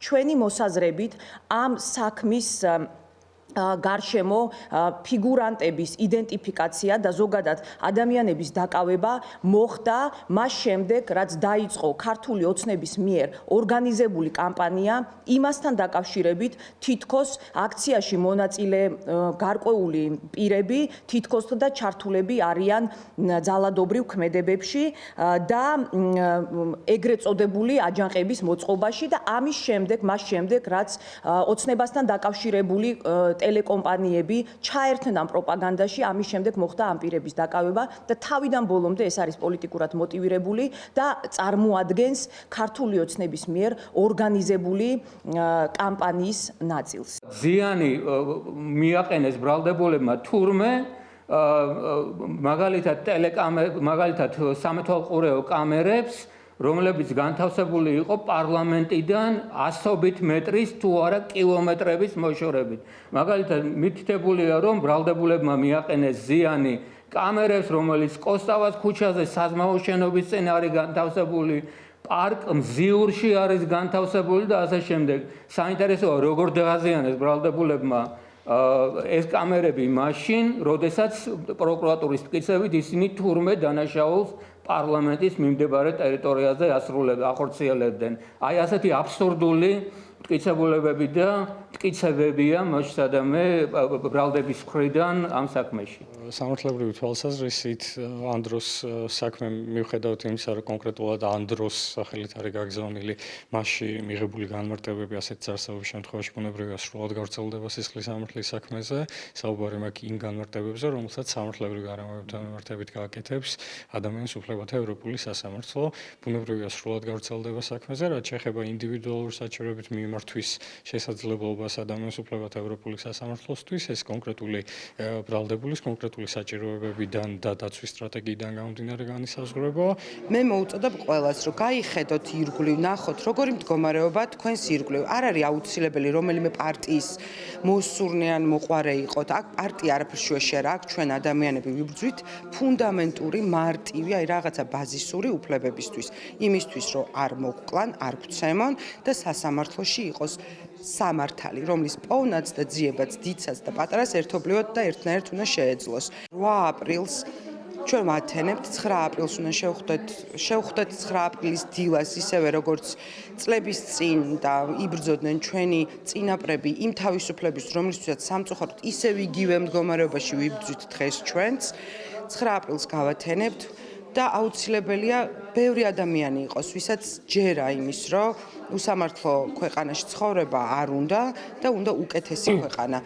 ჩვენი მოსაზრებით ამ საქმის გარშემო ფიგურანტების იდენტიფიკაცია და ზოგადად ადამიანების დაკავება მოხდა მას შემდეგ, რაც დაიწყო ქართული ოცნების მიერ ორგანიზებული კამპანია იმასთან დაკავშირებით, თითქოს აქციაში მონაწილე გარკვეული პირები თითქოს და ჩართულები არიან ძალადობრივ ქმედებებში და ეგრეთ წოდებული აჯანყების მოწყობაში და ამის შემდეგ, მას შემდეგ, რაც ოცნებასთან დაკავშირებული ტელეკომპანიები ჩაერთნან პროპაგანდაში, ამის შემდეგ მოხდა ამ პირების დაკავება და თავიდან ბოლომდე ეს არის პოლიტიკურად მოტივირებული და წარმოადგენს ქართული ოცნების მიერ ორგანიზებული კამპანიის ნაწილს. ზიანი მიაყენეს ბრალდებულებმა თურმე მაგალითად სამეთვალყურეო კამერებს რომლებიც განთავსებული იყო პარლამენტიდან 100 მეტრის თუ არა კილომეტრების მოშორებით. მაგალითად მითითებულია, რომ ბრალდებულებმა მიაყენეს ზიანი კამერებს, რომელიც კოსტავას ქუჩაზე საზმაო შენობის წინ არის განთავსებული, პარკ მზიურში არის განთავსებული და ასე შემდეგ. საინტერესოა, როგორ დააზიანეს ბრალდებულებმა ეს კამერები მაშინ, როდესაც პროკურატურის მტკიცებით ისინი თურმე დანაშაულს პარლამენტის მიმდებარე ტერიტორიაზე ახორციელებდნენ. აი ასეთი აბსურდული მტკიცებულებები და მტკიცებებია მოსადამე ბრალდების მხრიდან ამ საქმეში. სამართლებრივი თვალსაზრისით ამ დროს საქმე მიუხედავად იმისა, რომ კონკრეტულად ამ დროს სახელით არის გაგზავნილი მასში მიღებული განმარტებები ასეთ წარსულების შემთხვევაში ბუნებრივია სრულად გავრცელდება სისხლის სამართლის საქმეზე, საუბარი მაქვს იმ განმარტებებზე, რომელსაც სამართლებრივი გარემოებთან მიმართებით გააკეთებს ადამიანის უფლებათა ევროპული სასამართლო, ბუნებრივია სრულად გავრცელდება საქმეზე, რაც შეეხება ინდივიდუალურ საჭიროებით მიმართვის შესაძლებლობას ადამიანის უფლებათა ევროპული სასამართლოსთვის, ეს კონკრეტული ბრალდებულის კონკრეტული საჭიროებებიდან და დაცვის სტრატეგიიდან გამომდინარე განისაზღვრება. მე მოუწოდებ ყველას, რომ გაიხედოთ ირგვლივ, ნახოთ, როგორი მდგომარეობა თქვენს ირგვლივ. არ არის აუცილებელი რომელიმე პარტიის მოსურნე ან მოყვარე იყოთ. აქ პარტია არაფერს შუაში არა, აქ ჩვენ ადამიანები ვიბრძვით ფუნდამენტური, მარტივი, აი რაღაცა ბაზისური უფლებებისთვის. იმისთვის, რომ არ მოგკლან, არ გვცემონ და სასამართლოში იყოს სამართალი, რომლის პოვნაც და ძიებაც, დიცაც და პატარას ერთობლივად და ერთნაირად უნდა შეეძლოს. 8 აპრილს ჩვენ ვათენებთ, 9 აპრილს უნდა შევხვდეთ 9 აპრილის დილას, ისევე როგორც წლების წინ და იბრძოდნენ ჩვენი წინაპრები იმ თავისუფლების, რომლისთვისაც სამწუხაროდ ისევ იგივე მდგომარეობაში ვიბრძვით დღეს ჩვენც. 9 აპრილს გავათენებთ და აუცილებელია ბევრი ადამიანი იყოს, ვისაც ჯერა იმის, რომ უსამართლო ქვეყანაში ცხოვრება არ უნდა და უნდა უკეთესი ქვეყანა.